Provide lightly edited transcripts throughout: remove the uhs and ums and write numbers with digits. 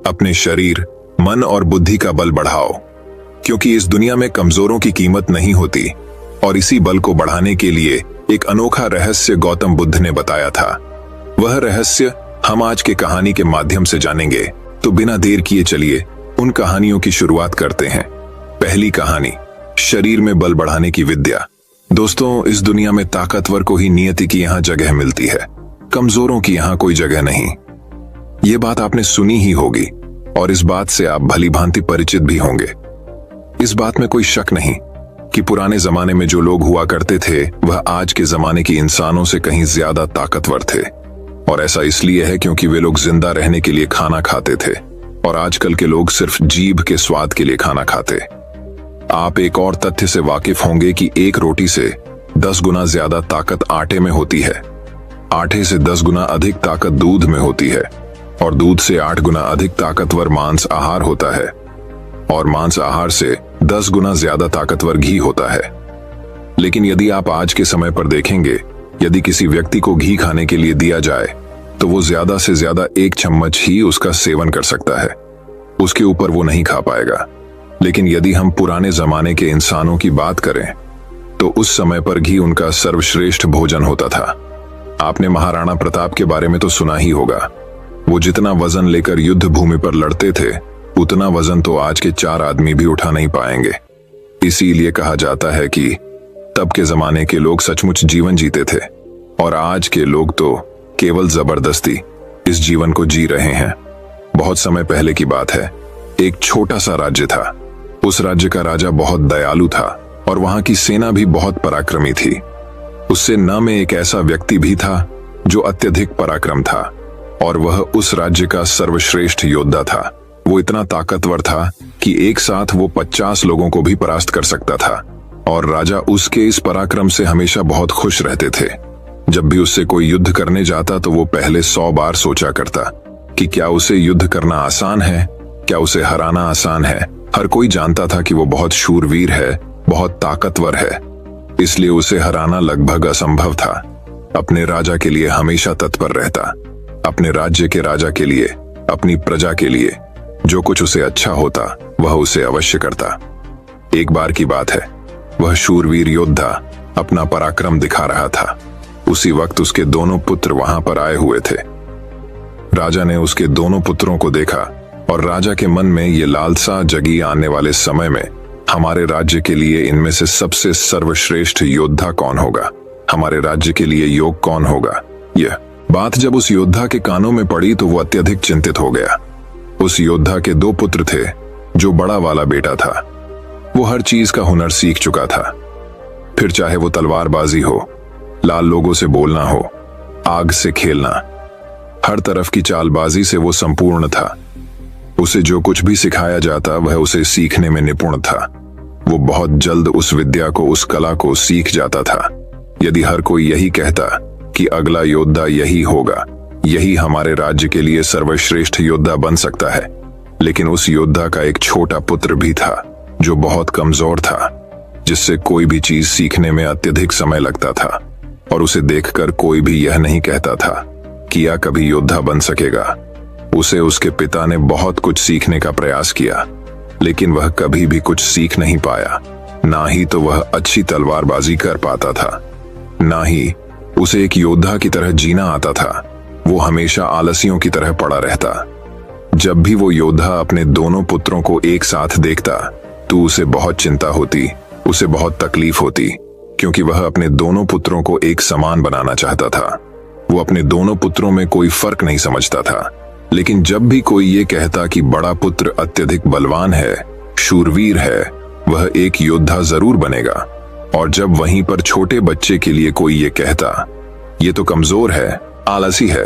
अपने शरीर, मन और बुद्धि का बल बढ़ाओ, क्योंकि इस दुनिया में कमजोरों की कीमत नहीं होती। और इसी बल को बढ़ाने के लिए एक अनोखा रहस्य गौतम बुद्ध ने बताया था। वह रहस्य हम आज के कहानी के माध्यम से जानेंगे। तो बिना देर किए चलिए उन कहानियों की शुरुआत करते हैं। पहली कहानी, शरीर में बल बढ़ाने की विद्या। दोस्तों, इस दुनिया में ताकतवर को ही नियति की यहाँ जगह मिलती है, कमजोरों की यहाँ कोई जगह नहीं। ये बात आपने सुनी ही होगी और इस बात से आप भली भांति परिचित भी होंगे। इस बात में कोई शक नहीं कि पुराने जमाने में जो लोग हुआ करते थे वह आज के जमाने की इंसानों से कहीं ज्यादा ताकतवर थे। और ऐसा इसलिए है क्योंकि वे लोग जिंदा रहने के लिए खाना खाते थे और आजकल के लोग सिर्फ जीभ के स्वाद के लिए खाना खाते। आप एक और तथ्य से वाकिफ होंगे कि एक रोटी से 10 गुना ज्यादा ताकत आटे में होती है, आटे से 10 गुना अधिक ताकत दूध में होती है और दूध से 8 गुना अधिक ताकतवर मांस आहार होता है और मांस आहार से 10 गुना ज्यादा ताकतवर घी होता है। लेकिन यदि आप आज के समय पर देखेंगे, यदि किसी व्यक्ति को घी खाने के लिए दिया जाए तो वो ज्यादा से ज्यादा 1 चम्मच ही उसका सेवन कर सकता है, उसके ऊपर वो नहीं खा पाएगा। लेकिन यदि हम पुराने जमाने के इंसानों की बात करें तो उस समय पर घी उनका सर्वश्रेष्ठ भोजन होता था। आपने महाराणा प्रताप के बारे में तो सुना ही होगा। वो जितना वजन लेकर युद्ध भूमि पर लड़ते थे उतना वजन तो आज के 4 आदमी भी उठा नहीं पाएंगे। इसीलिए कहा जाता है कि तब के जमाने के लोग सचमुच जीवन जीते थे और आज के लोग तो केवल जबरदस्ती इस जीवन को जी रहे हैं। बहुत समय पहले की बात है, एक छोटा सा राज्य था। उस राज्य का राजा बहुत दयालु था और वहां की सेना भी बहुत पराक्रमी थी। उससे न में एक ऐसा व्यक्ति भी था जो अत्यधिक पराक्रम था और वह उस राज्य का सर्वश्रेष्ठ योद्धा था। वो इतना ताकतवर था कि एक साथ वो 50 लोगों को भी परास्त कर सकता था और राजा उसके इस पराक्रम से हमेशा बहुत खुश रहते थे। जब भी उससे कोई युद्ध करने जाता तो वो पहले 100 बार सोचा करता कि क्या उसे युद्ध करना आसान है, क्या उसे हराना आसान है। हर कोई जानता था कि वो बहुत शूरवीर है, बहुत ताकतवर है, इसलिए उसे हराना लगभग असंभव था। अपने राजा के लिए हमेशा तत्पर रहता, अपने राज्य के राजा के लिए, अपनी प्रजा के लिए जो कुछ उसे अच्छा होता वह उसे अवश्य करता। एक बार की बात है, वह शूरवीर योद्धा अपना पराक्रम दिखा रहा था। उसी वक्त उसके दोनों पुत्र वहां पर आए हुए थे। राजा ने उसके दोनों पुत्रों को देखा और राजा के मन में ये लालसा जगी, आने वाले समय में हमारे राज्य के लिए इनमें से सबसे सर्वश्रेष्ठ योद्धा कौन होगा, हमारे राज्य के लिए योग कौन होगा। यह बात जब उस योद्धा के कानों में पड़ी तो वो अत्यधिक चिंतित हो गया। उस योद्धा के 2 पुत्र थे। जो बड़ा वाला बेटा था वो हर चीज का हुनर सीख चुका था, फिर चाहे वो तलवारबाजी हो, लाल लोगों से बोलना हो, आग से खेलना, हर तरफ की चालबाजी से वो संपूर्ण था। उसे जो कुछ भी सिखाया जाता वह उसे सीखने में निपुण था। वो बहुत जल्द उस विद्या को, उस कला को सीख जाता था। यदि हर कोई यही कहता कि अगला योद्धा यही होगा, यही हमारे राज्य के लिए सर्वश्रेष्ठ योद्धा बन सकता है, लेकिन उस योद्धा का एक छोटा पुत्र भी था जो बहुत कमजोर था, जिससे कोई भी चीज सीखने में अत्यधिक समय लगता था और उसे देखकर कोई भी यह नहीं कहता था कि यह कभी योद्धा बन सकेगा। उसे उसके पिता ने बहुत कुछ सीखने का प्रयास किया, लेकिन वह कभी भी कुछ सीख नहीं पाया। ना ही तो वह अच्छी तलवारबाजी कर पाता था, ना ही उसे एक योद्धा की तरह जीना आता था। वो हमेशा आलसियों की तरह पड़ा रहता। जब भी वो योद्धा अपने दोनों पुत्रों को एक साथ देखता तो उसे बहुत चिंता होती, उसे बहुत तकलीफ होती, क्योंकि वह अपने दोनों पुत्रों को एक समान बनाना चाहता था। वो अपने दोनों पुत्रों में कोई फर्क नहीं समझता था। लेकिन जब भी कोई ये कहता कि बड़ा पुत्र अत्यधिक बलवान है, शूरवीर है, वह एक योद्धा जरूर बनेगा, और जब वहीं पर छोटे बच्चे के लिए कोई ये कहता ये तो कमजोर है, आलसी है,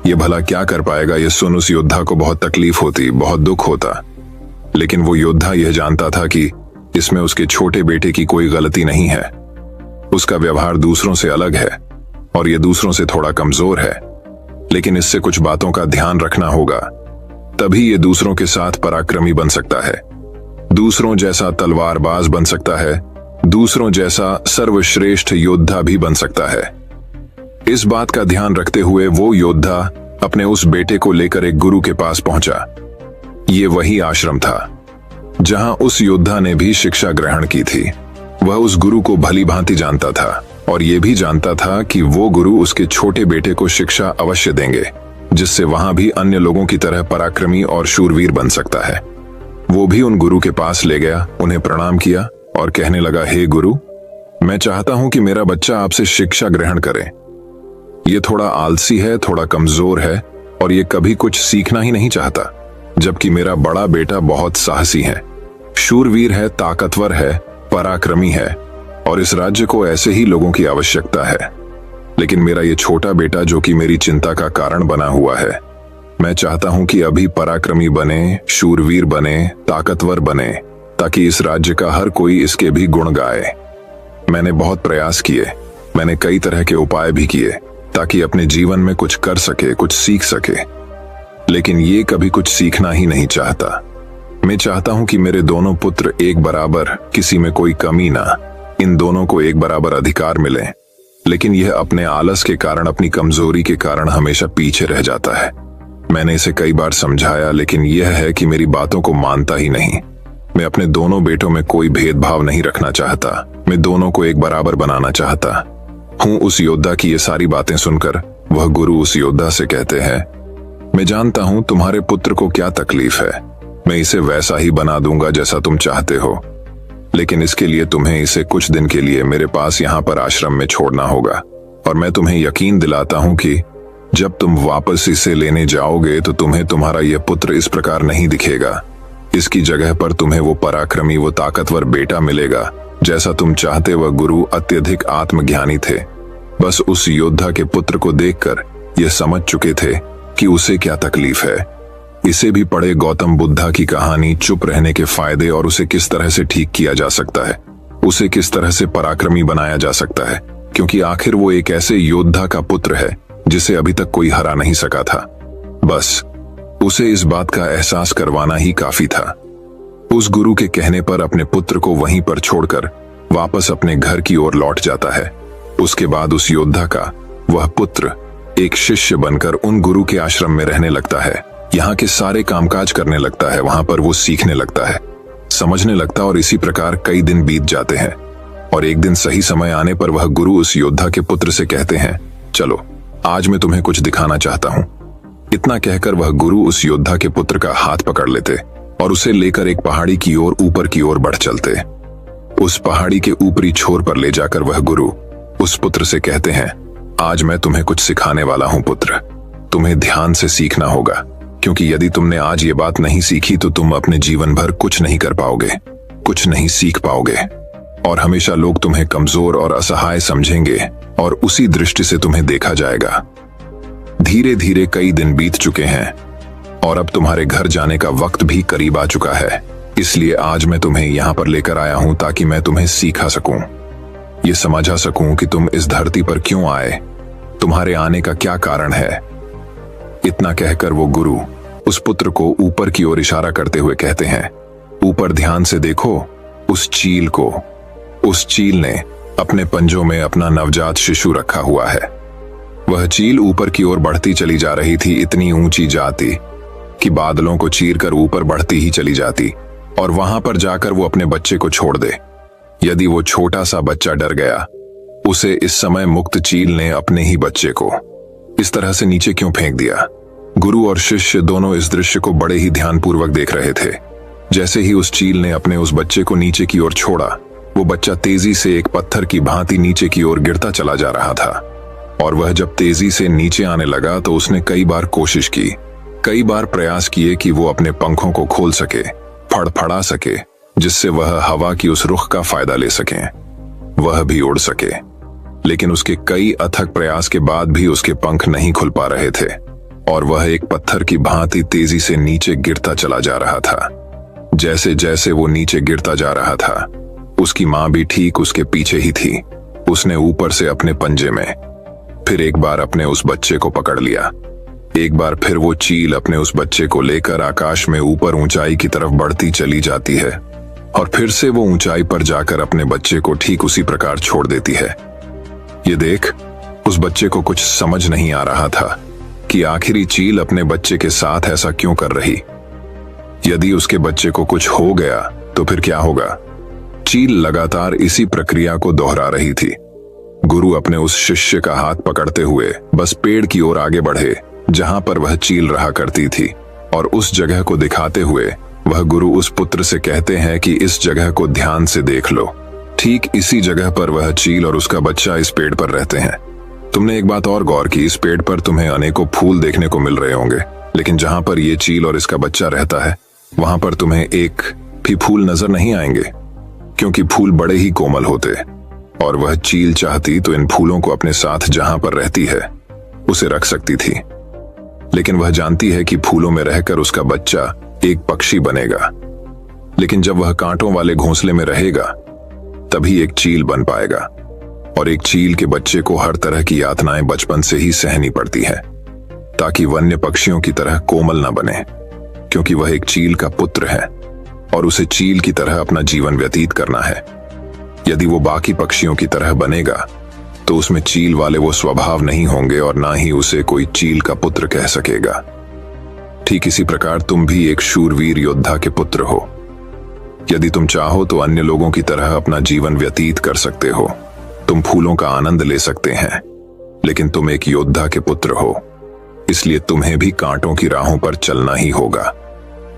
ये भला क्या कर पाएगा, ये सुन उस योद्धा को बहुत तकलीफ होती, बहुत दुख होता। लेकिन वो योद्धा यह जानता था कि इसमें उसके छोटे बेटे की कोई गलती नहीं है। उसका व्यवहार दूसरों से अलग है और ये दूसरों से थोड़ा कमजोर है, लेकिन इससे कुछ बातों का ध्यान रखना होगा, तभी ये दूसरों के साथ पराक्रमी बन सकता है, दूसरों जैसा तलवारबाज बन सकता है, दूसरों जैसा सर्वश्रेष्ठ योद्धा भी बन सकता है। इस बात का ध्यान रखते हुए वो योद्धा अपने उस बेटे को लेकर एक गुरु के पास पहुंचा। ये वही आश्रम था जहां उस योद्धा ने भी शिक्षा ग्रहण की थी। वह उस गुरु को भली भांति जानता था और ये भी जानता था कि वो गुरु उसके छोटे बेटे को शिक्षा अवश्य देंगे, जिससे वहां भी अन्य लोगों की तरह पराक्रमी और शूरवीर बन सकता है। वो भी उन गुरु के पास ले गया, उन्हें प्रणाम किया और कहने लगा, हे गुरु, मैं चाहता हूं कि मेरा बच्चा आपसे शिक्षा ग्रहण करे। ये थोड़ा आलसी है, थोड़ा कमजोर है और ये कभी कुछ सीखना ही नहीं चाहता, जबकि मेरा बड़ा बेटा बहुत साहसी है, शूरवीर है, ताकतवर है, पराक्रमी है और इस राज्य को ऐसे ही लोगों की आवश्यकता है। लेकिन मेरा ये छोटा बेटा, जो कि मेरी चिंता का कारण बना हुआ है, मैं चाहता हूं कि अभी पराक्रमी बने, शूरवीर बने, ताकतवर बने, ताकि इस राज्य का हर कोई इसके भी गुण गाए। मैंने बहुत प्रयास किए, मैंने कई तरह के उपाय भी किए ताकि अपने जीवन में कुछ कर सके, कुछ सीख सके, लेकिन ये कभी कुछ सीखना ही नहीं चाहता। मैं चाहता हूं कि मेरे दोनों पुत्र एक बराबर, किसी में कोई कमी ना, इन दोनों को एक बराबर अधिकार मिले, लेकिन यह अपने आलस के कारण, अपनी कमजोरी के कारण हमेशा पीछे रह जाता है। मैंने इसे कई बार समझाया, लेकिन यह है कि मेरी बातों को मानता ही नहीं। मैं अपने दोनों बेटों में कोई भेदभाव नहीं रखना चाहता, मैं दोनों को एक बराबर बनाना चाहता हूं। उस योद्धा की ये सारी बातें सुनकर वह गुरु उस योद्धा से कहते हैं, मैं जानता हूं तुम्हारे पुत्र को क्या तकलीफ है, मैं इसे वैसा ही बना दूंगा जैसा तुम चाहते हो, लेकिन इसके लिए तुम्हें इसे कुछ दिन के लिए मेरे पास यहाँ पर आश्रम में छोड़ना होगा। और मैं तुम्हें यकीन दिलाता हूं कि जब तुम वापस इसे लेने जाओगे तो तुम्हें तुम्हारा यह पुत्र इस प्रकार नहीं दिखेगा। इसकी जगह पर तुम्हें वो पराक्रमी, वो ताकतवर बेटा मिलेगा जैसा तुम चाहते। वह गुरु अत्यधिक आत्मज्ञानी थे, बस उस योद्धा के पुत्र को देखकर यह समझ चुके थे कि उसे क्या तकलीफ है। इसे भी पढ़े गौतम बुद्धा की कहानी, चुप रहने के फायदे और उसे किस तरह से ठीक किया जा सकता है, उसे किस तरह से पराक्रमी बनाया जा सकता है, क्योंकि आखिर वो एक ऐसे योद्धा का पुत्र है जिसे अभी तक कोई हरा नहीं सका था। बस उसे इस बात का एहसास करवाना ही काफी था। उस गुरु के कहने पर अपने पुत्र को वहीं पर छोड़कर वापस अपने घर की ओर लौट जाता है। उसके बाद उस योद्धा का वह पुत्र एक शिष्य बनकर उन गुरु के आश्रम में रहने लगता है, यहाँ के सारे कामकाज करने लगता है, वहां पर वो सीखने लगता है, समझने लगता, और इसी प्रकार कई दिन बीत जाते हैं। और एक दिन सही समय आने पर वह गुरु उस योद्धा के पुत्र से कहते हैं, चलो आज मैं तुम्हें कुछ दिखाना चाहता हूं। इतना कहकर वह गुरु उस योद्धा के पुत्र का हाथ पकड़ लेते और उसे लेकर एक पहाड़ी की ओर, ऊपर की ओर बढ़ चलते। उस पहाड़ी के ऊपरी छोर पर ले जाकर वह गुरु उस पुत्र से कहते हैं, आज मैं तुम्हें कुछ सिखाने वाला हूं पुत्र, तुम्हें ध्यान से सीखना होगा, क्योंकि यदि तुमने आज ये बात नहीं सीखी तो तुम अपने जीवन भर कुछ नहीं कर पाओगे, कुछ नहीं सीख पाओगे, और हमेशा लोग तुम्हें कमजोर और असहाय समझेंगे और उसी दृष्टि से तुम्हें देखा जाएगा। धीरे धीरे कई दिन बीत चुके हैं और अब तुम्हारे घर जाने का वक्त भी करीब आ चुका है, इसलिए आज मैं तुम्हें यहां पर लेकर आया हूं ताकि मैं तुम्हें सिखा सकूं, ये समझा सकूं कि तुम इस धरती पर क्यों आए, तुम्हारे आने का क्या कारण है। इतना कहकर वो गुरु उस पुत्र को ऊपर की ओर इशारा करते हुए कहते हैं, ऊपर ध्यान से देखो उस चील को। उस चील ने अपने पंजों में अपना नवजात शिशु रखा हुआ है। वह चील ऊपर की ओर बढ़ती चली जा रही थी, इतनी ऊंची जाती कि बादलों को चीरकर ऊपर बढ़ती ही चली जाती और वहां पर जाकर वो अपने बच्चे को छोड़ दे। यदि वो छोटा सा बच्चा डर गया, उसे इस समय मुक्त चील ने अपने ही बच्चे को इस तरह से नीचे क्यों फेंक दिया। गुरु और शिष्य दोनों इस दृश्य को बड़े ही ध्यानपूर्वक देख रहे थे। जैसे ही उस चील ने अपने उस बच्चे को नीचे की ओर छोड़ा, वो बच्चा तेजी से एक पत्थर की भांति नीचे की ओर गिरता चला जा रहा था। और वह जब तेजी से नीचे आने लगा तो उसने कई बार कोशिश की, कई बार प्रयास किए कि वो अपने पंखों को खोल सके, फड़फड़ा सके, जिससे वह हवा की उस रुख का फायदा ले सके, वह भी उड़ सके। लेकिन उसके कई अथक प्रयास के बाद भी उसके पंख नहीं खुल पा रहे थे और वह एक पत्थर की भांति तेजी से नीचे गिरता चला जा रहा था। जैसे जैसे वो नीचे गिरता जा रहा था, उसकी मां भी ठीक उसके पीछे ही थी। उसने ऊपर से अपने पंजे में फिर एक बार अपने उस बच्चे को पकड़ लिया। एक बार फिर वो चील अपने उस बच्चे को लेकर आकाश में ऊपर ऊंचाई की तरफ बढ़ती चली जाती है और फिर से वो ऊंचाई पर जाकर अपने बच्चे को ठीक उसी प्रकार छोड़ देती है। ये देख उस बच्चे को कुछ समझ नहीं आ रहा था कि आखिरी चील अपने बच्चे के साथ ऐसा क्यों कर रही। यदि उसके बच्चे को कुछ हो गया तो फिर क्या होगा? चील लगातार इसी प्रक्रिया को दोहरा रही थी। गुरु अपने उस शिष्य का हाथ पकड़ते हुए बस पेड़ की ओर आगे बढ़े जहां पर वह चील रहा करती थी, और उस जगह को दिखाते हुए वह गुरु उस पुत्र से कहते हैं कि इस जगह को ध्यान से देख लो। ठीक इसी जगह पर वह चील और उसका बच्चा इस पेड़ पर रहते हैं। तुमने एक बात और गौर की, इस पेड़ पर तुम्हें अनेकों फूल देखने को मिल रहे होंगे, लेकिन जहां पर ये चील और इसका बच्चा रहता है वहां पर तुम्हें एक भी फूल नजर नहीं आएंगे, क्योंकि फूल बड़े ही कोमल होते। और वह चील चाहती तो इन फूलों को अपने साथ जहां पर रहती है उसे रख सकती थी, लेकिन वह जानती है कि फूलों में रहकर उसका बच्चा एक पक्षी बनेगा, लेकिन जब वह कांटों वाले घोंसले में रहेगा तभी एक चील बन पाएगा। और एक चील के बच्चे को हर तरह की यातनाएं बचपन से ही सहनी पड़ती हैं, ताकि वन्य पक्षियों की तरह कोमल न बने, क्योंकि वह एक चील का पुत्र है और उसे चील की तरह अपना जीवन व्यतीत करना है। यदि वो बाकी पक्षियों की तरह बनेगा तो उसमें चील वाले वो स्वभाव नहीं होंगे और ना ही उसे कोई चील का पुत्र कह सकेगा। ठीक इसी प्रकार तुम भी एक शूरवीर योद्धा के पुत्र हो। यदि तुम चाहो तो अन्य लोगों की तरह अपना जीवन व्यतीत कर सकते हो, तुम फूलों का आनंद ले सकते हैं, लेकिन तुम एक योद्धा के पुत्र हो, इसलिए तुम्हें भी कांटों की राहों पर चलना ही होगा।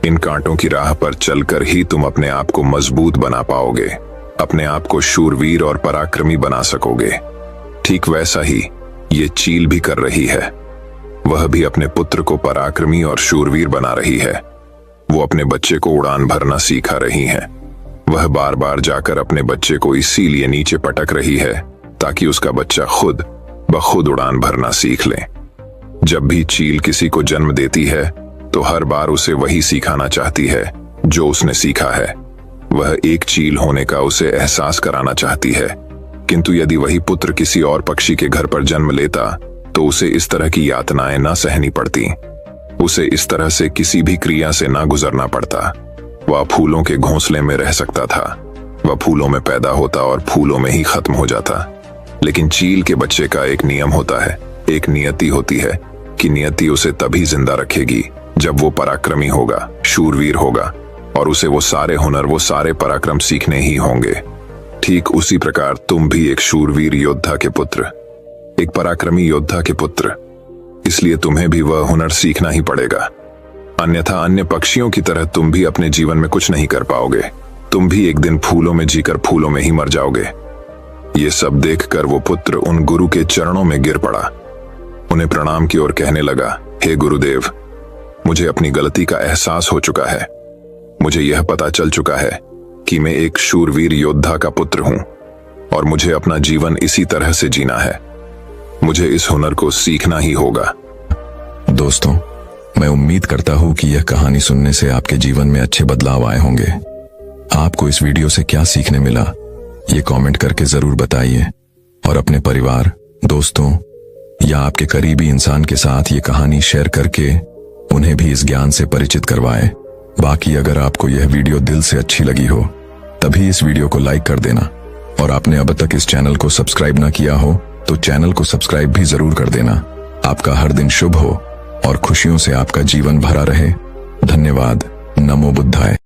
इन कांटों की राह पर चलकर ही तुम अपने आप को मजबूत बना पाओगे, अपने आप को शूरवीर और पराक्रमी बना सकोगे। ठीक वैसा ही ये चील भी कर रही है। वह भी अपने पुत्र को पराक्रमी और शूरवीर बना रही है। वो अपने बच्चे को उड़ान भरना सिखा रही है। वह बार बार जाकर अपने बच्चे को इसीलिए नीचे पटक रही है ताकि उसका बच्चा खुद ब खुद उड़ान भरना सीख ले। जब भी चील किसी को जन्म देती है तो हर बार उसे वही सिखाना चाहती है जो उसने सीखा है। वह एक चील होने का उसे एहसास कराना चाहती है, किंतु यदि वही पुत्र किसी और पक्षी के घर पर जन्म लेता तो उसे इस तरह की यातनाएं न सहनी पड़ती, उसे इस तरह से किसी भी क्रिया से न गुजरना पड़ता। वह फूलों के घोंसले में रह सकता था, वह फूलों में पैदा होता और फूलों में ही खत्म हो जाता। लेकिन चील के बच्चे का एक नियम होता है, एक नियति होती है कि नियति उसे तभी जिंदा रखेगी जब वो पराक्रमी होगा, शूरवीर होगा, और उसे वो सारे हुनर, वो सारे पराक्रम सीखने ही होंगे। ठीक उसी प्रकार तुम भी एक शूरवीर योद्धा के पुत्र, एक पराक्रमी योद्धा के पुत्र, इसलिए तुम्हें भी वह हुनर सीखना ही पड़ेगा। अन्यथा अन्य पक्षियों की तरह तुम भी अपने जीवन में कुछ नहीं कर पाओगे। तुम भी एक दिन फूलों में जीकर फूलों में ही मर जाओगे। ये सब देखकर वो पुत्र उन गुरु के चरणों में गिर पड़ा, उन्हें प्रणाम की और कहने लगा, हे गुरुदेव, मुझे अपनी गलती का एहसास हो चुका है। मुझे यह पता चल चुका है कि मैं एक शूरवीर योद्धा का पुत्र हूं और मुझे अपना जीवन इसी तरह से जीना है। मुझे इस हुनर को सीखना ही होगा। दोस्तों, मैं उम्मीद करता हूं कि यह कहानी सुनने से आपके जीवन में अच्छे बदलाव आए होंगे। आपको इस वीडियो से क्या सीखने मिला, ये कमेंट करके जरूर बताइए, और अपने परिवार, दोस्तों या आपके करीबी इंसान के साथ ये कहानी शेयर करके उन्हें भी इस ज्ञान से परिचित करवाएं। बाकी अगर आपको यह वीडियो दिल से अच्छी लगी हो तभी इस वीडियो को लाइक कर देना, और आपने अब तक इस चैनल को सब्सक्राइब ना किया हो तो चैनल को सब्सक्राइब भी जरूर कर देना। आपका हर दिन शुभ हो और खुशियों से आपका जीवन भरा रहे। धन्यवाद। नमो बुद्धाय।